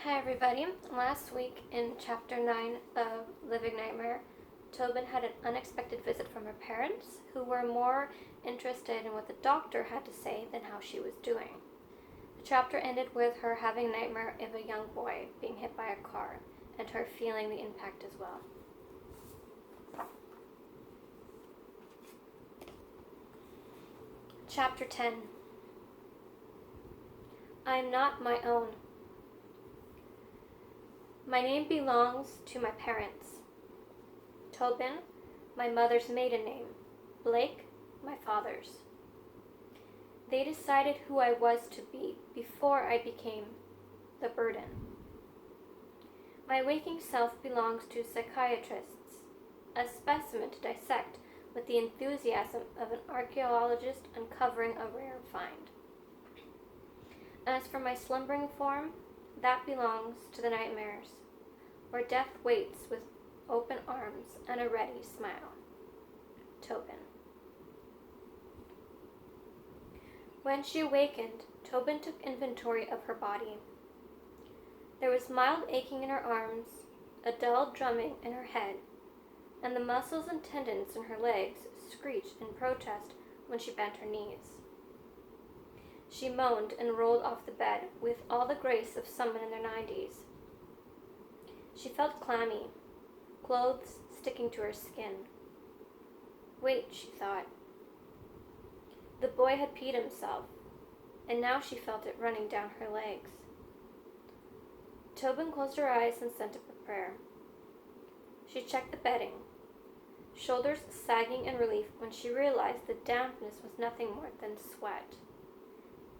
Hi everybody. Last week in chapter 9 of Living Nightmare, Tobin had an unexpected visit from her parents, who were more interested in what the doctor had to say than how she was doing. The chapter ended with her having a nightmare of a young boy being hit by a car, and her feeling the impact as well. Chapter 10. I am not my own. My name belongs to my parents. Tobin, my mother's maiden name. Blake, my father's. They decided who I was to be before I became the burden. My waking self belongs to psychiatrists, a specimen to dissect with the enthusiasm of an archaeologist uncovering a rare find. As for my slumbering form, that belongs to the nightmares, where death waits with open arms and a ready smile. Tobin. When she awakened, Tobin took inventory of her body. There was mild aching in her arms, a dull drumming in her head, and the muscles and tendons in her legs screeched in protest when she bent her knees. She moaned and rolled off the bed with all the grace of someone in their 90s. She felt clammy, clothes sticking to her skin. Wait, she thought. The boy had peed himself, and now she felt it running down her legs. Tobin closed her eyes and sent up a prayer. She checked the bedding, shoulders sagging in relief when she realized the dampness was nothing more than sweat.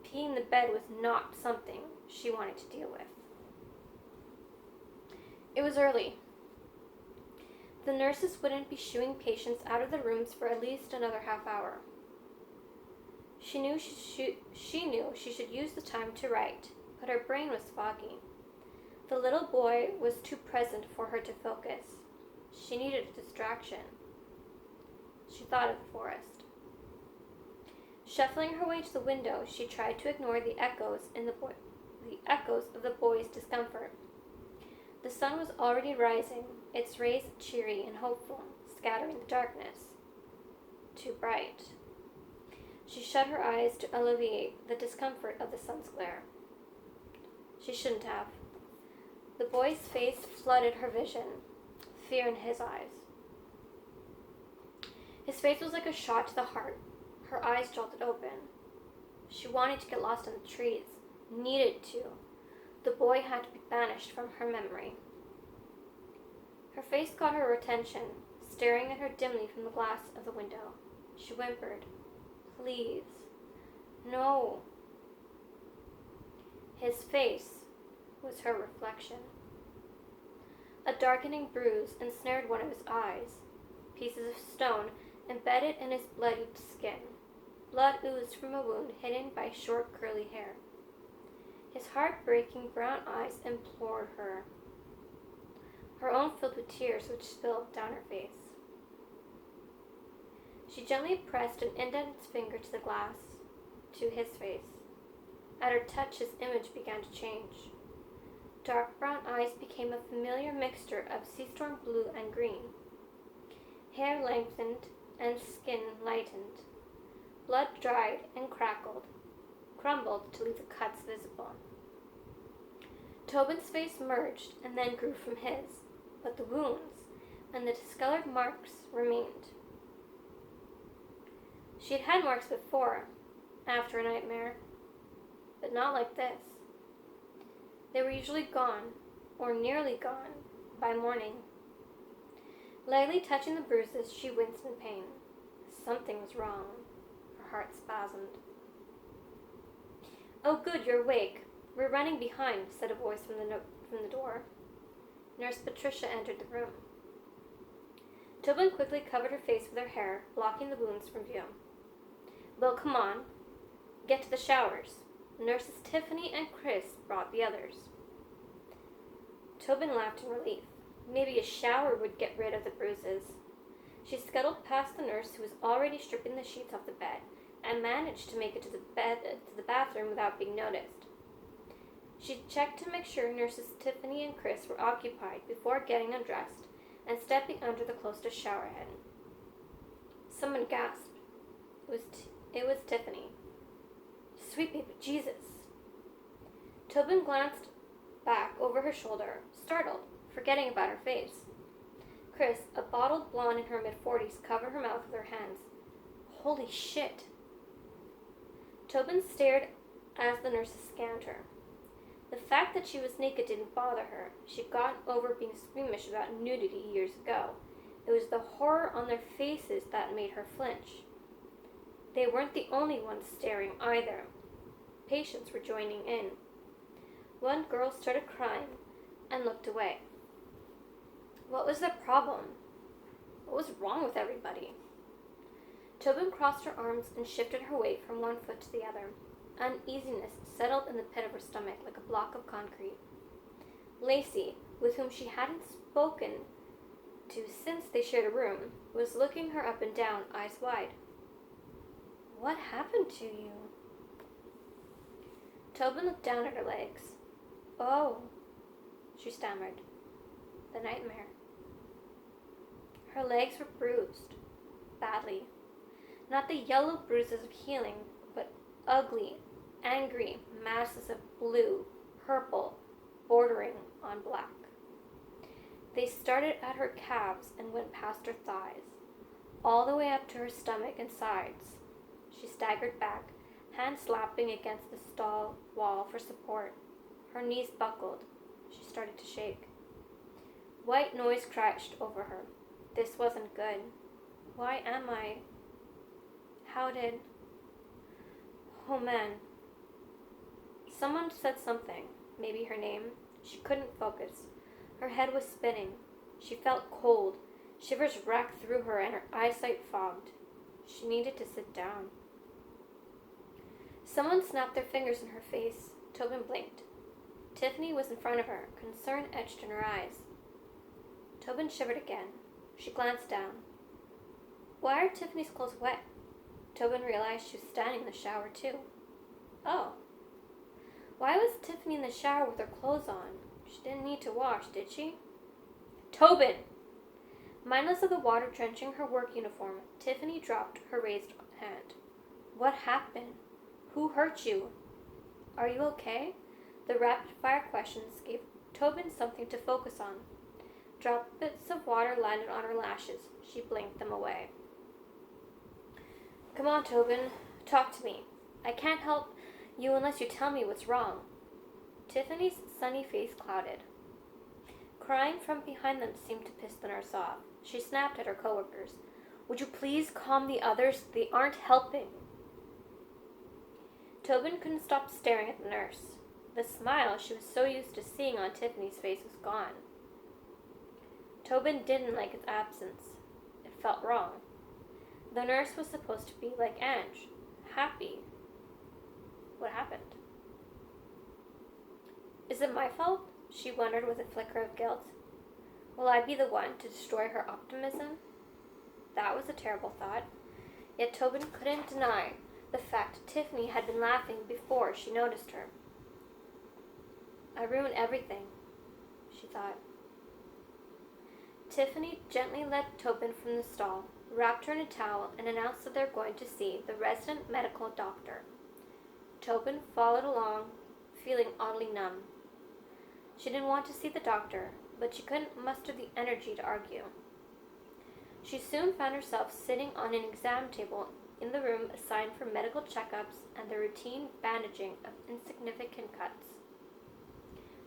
Peeing the bed was not something she wanted to deal with. It was early. The nurses wouldn't be shooing patients out of the rooms for at least another half hour. She knew she should use the time to write, but her brain was foggy. The little boy was too present for her to focus. She needed a distraction. She thought of the forest. Shuffling her way to the window, she tried to ignore the echoes of the boy's discomfort. The sun was already rising, its rays cheery and hopeful, scattering the darkness. Too bright. She shut her eyes to alleviate the discomfort of the sun's glare. She shouldn't have. The boy's face flooded her vision, fear in his eyes. His face was like a shot to the heart. Her eyes jolted open. She wanted to get lost in the trees. Needed to. The boy had to be banished from her memory. Her face caught her attention, staring at her dimly from the glass of the window. She whimpered, "Please. No." His face was her reflection. A darkening bruise ensnared one of his eyes. Pieces of stone embedded in his bloodied skin. Blood oozed from a wound hidden by short curly hair. His heartbreaking brown eyes implored her. Her own filled with tears which spilled down her face. She gently pressed an indented finger to the glass, to his face. At her touch, his image began to change. Dark brown eyes became a familiar mixture of sea-storm blue and green. Hair lengthened and skin lightened. Blood dried and crumbled to leave the cuts visible. Tobin's face merged and then grew from his, but the wounds and the discolored marks remained. She had had marks before, after a nightmare, but not like this. They were usually gone, or nearly gone, by morning. Lightly touching the bruises, she winced in pain. Something was wrong. Her heart spasmed. "Oh, good, you're awake. We're running behind," said a voice from the door. Nurse Patricia entered the room. Tobin quickly covered her face with her hair, blocking the wounds from view. "Well, come on. Get to the showers." Nurses Tiffany and Chris brought the others. Tobin laughed in relief. Maybe a shower would get rid of the bruises. She scuttled past the nurse, who was already stripping the sheets off the bed, and managed to make it to the bathroom without being noticed. She checked to make sure nurses Tiffany and Chris were occupied before getting undressed and stepping under the closest shower head. Someone gasped. It was Tiffany. Sweet baby Jesus. Tobin glanced back over her shoulder, startled, forgetting about her face. Chris, a bottled blonde in her mid-40s, covered her mouth with her hands. Holy shit. Tobin stared as the nurses scanned her. The fact that she was naked didn't bother her. She'd gotten over being squeamish about nudity years ago. It was the horror on their faces that made her flinch. They weren't the only ones staring either. Patients were joining in. One girl started crying and looked away. What was the problem? What was wrong with everybody? Tobin crossed her arms and shifted her weight from one foot to the other. Uneasiness settled in the pit of her stomach like a block of concrete. Lacey, with whom she hadn't spoken to since they shared a room, was looking her up and down, eyes wide. What happened to you? Tobin looked down at her legs. Oh, she stammered. The nightmare. Her legs were bruised. Badly. Not the yellow bruises of healing, but ugly, angry masses of blue, purple, bordering on black. They started at her calves and went past her thighs, all the way up to her stomach and sides. She staggered back, hands slapping against the stall wall for support. Her knees buckled. She started to shake. White noise crashed over her. This wasn't good. Why am I? How did? Oh man. Someone said something, maybe her name. She couldn't focus. Her head was spinning. She felt cold. Shivers racked through her and her eyesight fogged. She needed to sit down. Someone snapped their fingers in her face. Tobin blinked. Tiffany was in front of her, concern etched in her eyes. Tobin shivered again. She glanced down. Why are Tiffany's clothes wet? Tobin realized she was standing in the shower too. Oh. Why was Tiffany in the shower with her clothes on? She didn't need to wash, did she? Tobin! Mindless of the water drenching her work uniform, Tiffany dropped her raised hand. What happened? Who hurt you? Are you okay? The rapid-fire questions gave Tobin something to focus on. Droplets of water landed on her lashes. She blinked them away. Come on, Tobin. Talk to me. I can't help you unless you tell me what's wrong. Tiffany's sunny face clouded. Crying from behind them seemed to piss the nurse off. She snapped at her coworkers. Would you please calm the others? They aren't helping. Tobin couldn't stop staring at the nurse. The smile she was so used to seeing on Tiffany's face was gone. Tobin didn't like its absence. It felt wrong. The nurse was supposed to be like Ange, happy. What happened? Is it my fault? She wondered with a flicker of guilt. Will I be the one to destroy her optimism? That was a terrible thought. Yet Tobin couldn't deny the fact Tiffany had been laughing before she noticed her. I ruined everything, she thought. Tiffany gently led Tobin from the stall, wrapped her in a towel, and announced that they were going to see the resident medical doctor. Tobin followed along, feeling oddly numb. She didn't want to see the doctor, but she couldn't muster the energy to argue. She soon found herself sitting on an exam table in the room assigned for medical checkups and the routine bandaging of insignificant cuts.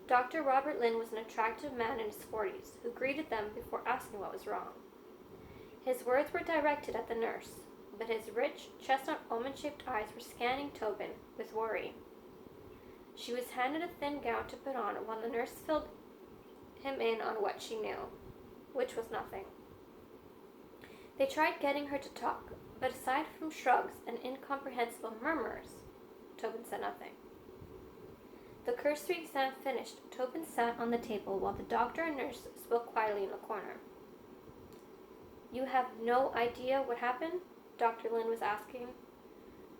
Dr. Robert Lynn was an attractive man in his 40s who greeted them before asking what was wrong. His words were directed at the nurse, but his rich, chestnut almond-shaped eyes were scanning Tobin with worry. She was handed a thin gown to put on while the nurse filled him in on what she knew, which was nothing. They tried getting her to talk, but aside from shrugs and incomprehensible murmurs, Tobin said nothing. The cursory exam finished, Tobin sat on the table while the doctor and nurse spoke quietly in the corner. You have no idea what happened? Dr. Lynn was asking.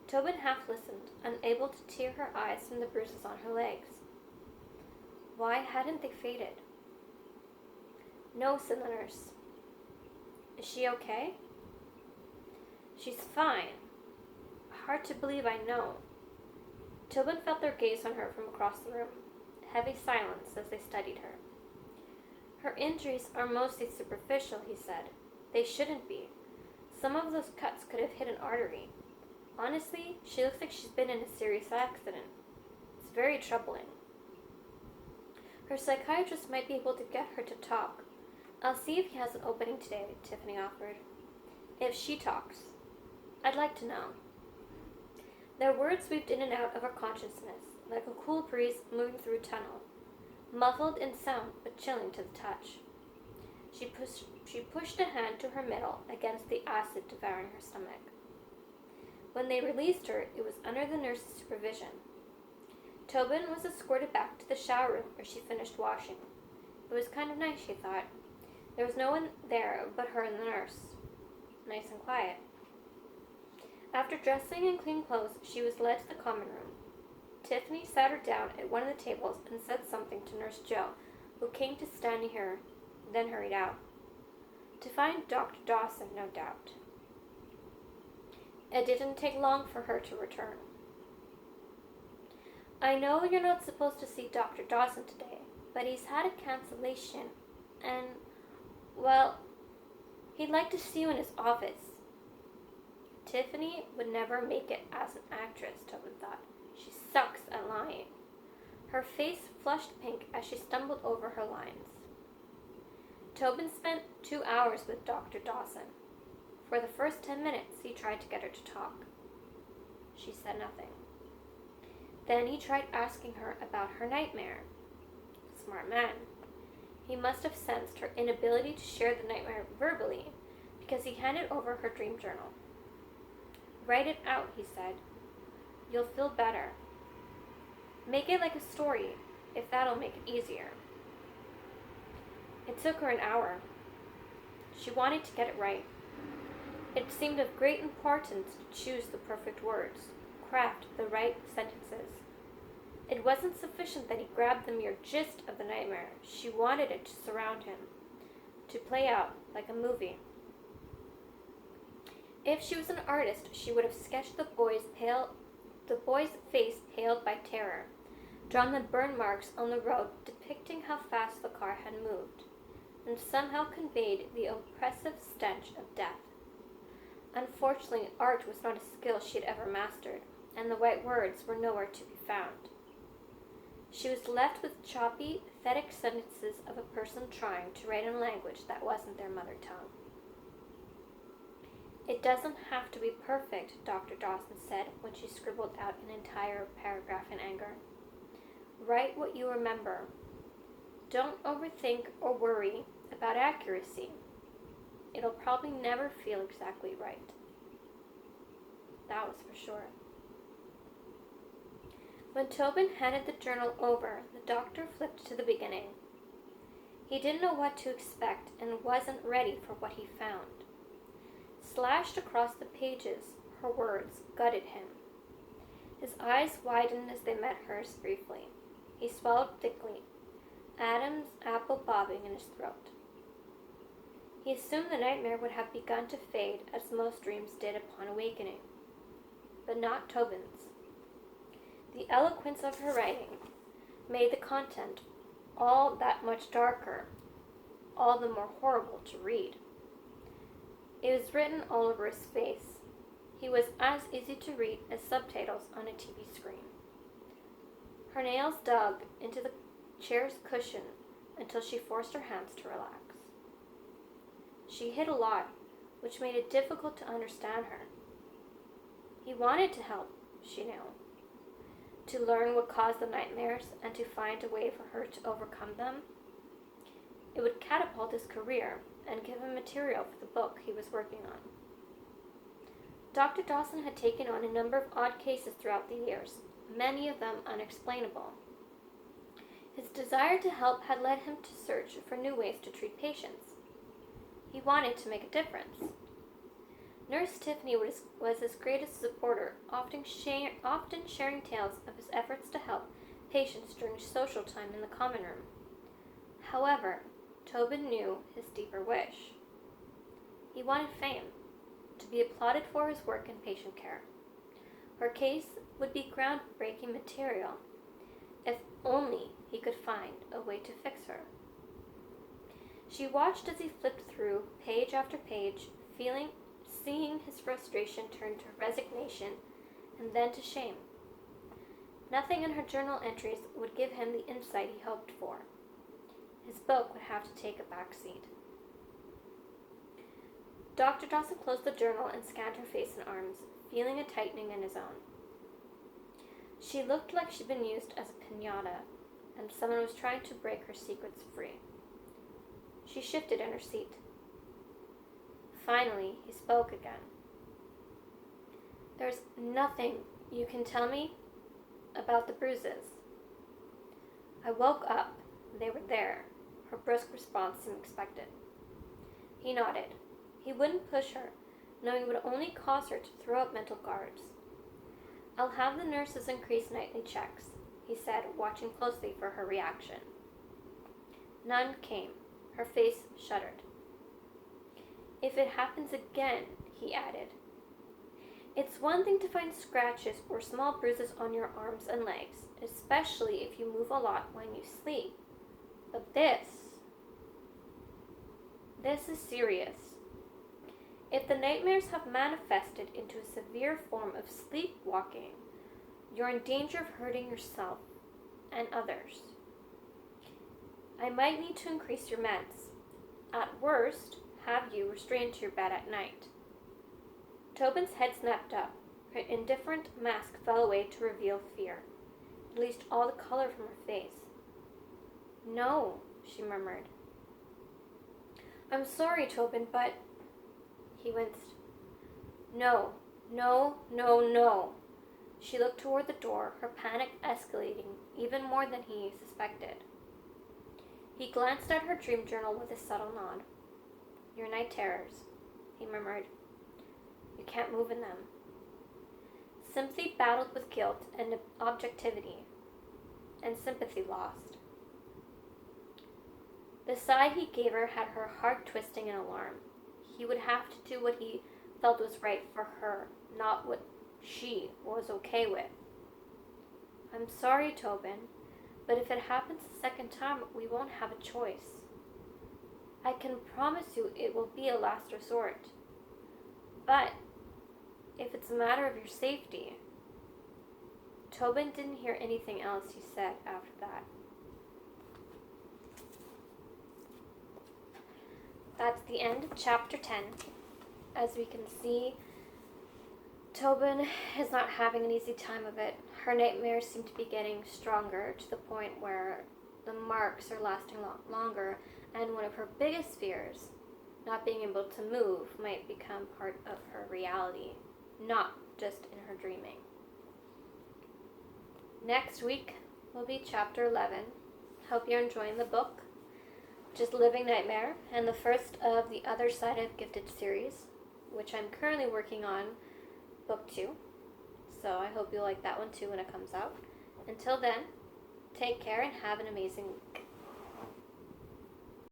Tobin half listened, unable to tear her eyes from the bruises on her legs. Why hadn't they faded? No, said the nurse. Is she okay? She's fine. Hard to believe, I know. Tobin felt their gaze on her from across the room. Heavy silence as they studied her. Her injuries are mostly superficial, he said. They shouldn't be. Some of those cuts could have hit an artery. Honestly, she looks like she's been in a serious accident. It's very troubling. Her psychiatrist might be able to get her to talk. I'll see if he has an opening today, Tiffany offered. If she talks. I'd like to know. Their words swept in and out of her consciousness, like a cool breeze moving through a tunnel. Muffled in sound, but chilling to the touch. She pushed a hand to her middle against the acid devouring her stomach. When they released her, it was under the nurse's supervision. Tobin was escorted back to the shower room where she finished washing. It was kind of nice, she thought. There was no one there but her and the nurse. Nice and quiet. After dressing in clean clothes, she was led to the common room. Tiffany sat her down at one of the tables and said something to Nurse Joe, who came to stand near her, then hurried out. To find Dr. Dawson, no doubt. It didn't take long for her to return. I know you're not supposed to see Dr. Dawson today, but he's had a cancellation, and, well, he'd like to see you in his office. Tiffany would never make it as an actress, Tobin thought. She sucks at lying. Her face flushed pink as she stumbled over her lines. Tobin spent 2 hours with Dr. Dawson. For the first 10 minutes, he tried to get her to talk. She said nothing. Then he tried asking her about her nightmare. Smart man. He must have sensed her inability to share the nightmare verbally, because he handed over her dream journal. Write it out, he said. You'll feel better. Make it like a story, if that'll make it easier. It took her an hour. She wanted to get it right. It seemed of great importance to choose the perfect words, craft the right sentences. It wasn't sufficient that he grabbed the mere gist of the nightmare. She wanted it to surround him, to play out like a movie. If she was an artist, she would have sketched the boy's face paled by terror, drawn the burn marks on the road depicting how fast the car had moved, and somehow conveyed the oppressive stench of death. Unfortunately, art was not a skill she had ever mastered, and the right words were nowhere to be found. She was left with choppy, pathetic sentences of a person trying to write in language that wasn't their mother tongue. It doesn't have to be perfect, Dr. Dawson said when she scribbled out an entire paragraph in anger. Write what you remember. Don't overthink or worry about accuracy. It'll probably never feel exactly right. That was for sure. When Tobin handed the journal over, the doctor flipped to the beginning. He didn't know what to expect and wasn't ready for what he found. Slashed across the pages, her words gutted him. His eyes widened as they met hers briefly. He swallowed thickly, Adam's apple bobbing in his throat. He assumed the nightmare would have begun to fade as most dreams did upon awakening, but not Tobin's. The eloquence of her writing made the content all that much darker, all the more horrible to read. It was written all over his face. He was as easy to read as subtitles on a TV screen. Her nails dug into the chair's cushion until she forced her hands to relax. She hid a lot, which made it difficult to understand her. He wanted to help, she knew, to learn what caused the nightmares and to find a way for her to overcome them. It would catapult his career and give him material for the book he was working on. Dr. Dawson had taken on a number of odd cases throughout the years, many of them unexplainable. His desire to help had led him to search for new ways to treat patients. He wanted to make a difference. Nurse Tiffany was his greatest supporter, often sharing tales of his efforts to help patients during social time in the common room. However, Tobin knew his deeper wish. He wanted fame, to be applauded for his work in patient care. Her case would be groundbreaking material, if only he could find a way to fix her. She watched as he flipped through page after page, seeing his frustration turn to resignation and then to shame. Nothing in her journal entries would give him the insight he hoped for. His book would have to take a back seat. Dr. Dawson closed the journal and scanned her face and arms, feeling a tightening in his own. She looked like she'd been used as a piñata, and someone was trying to break her secrets free. She shifted in her seat. Finally, he spoke again. "There's nothing you can tell me about the bruises." I woke up. They were there. Her brusque response seemed expected. He nodded. He wouldn't push her, knowing it would only cause her to throw up mental guards. "I'll have the nurses increase nightly checks," he said, watching closely for her reaction. None came. Her face shuddered. "If it happens again," he added. "It's one thing to find scratches or small bruises on your arms and legs, especially if you move a lot when you sleep. But this is serious. If the nightmares have manifested into a severe form of sleepwalking, you're in danger of hurting yourself and others. I might need to increase your meds. At worst, have you restrained to your bed at night." Tobin's head snapped up. Her indifferent mask fell away to reveal fear, at least all the color from her face. "No," she murmured. "I'm sorry, Tobin, but..." He winced. "No, no, no, no." She looked toward the door, her panic escalating even more than he suspected. He glanced at her dream journal with a subtle nod. "Your night terrors," he murmured. "You can't move in them." Sympathy battled with guilt and objectivity, and sympathy lost. The sigh he gave her had her heart twisting in alarm. He would have to do what he felt was right for her, not what she was okay with. "I'm sorry, Tobin, but if it happens a second time, we won't have a choice. I can promise you it will be a last resort. But if it's a matter of your safety..." Tobin didn't hear anything else he said after that. That's the end of chapter 10. As we can see, Tobin is not having an easy time of it. Her nightmares seem to be getting stronger to the point where the marks are lasting longer, and one of her biggest fears, not being able to move, might become part of her reality, not just in her dreaming. Next week will be chapter 11. Hope you're enjoying the book, which is Living Nightmare, and the first of the Other Side of Gifted series, which I'm currently working on book 2. So I hope you'll like that one too when it comes out. Until then, take care and have an amazing week.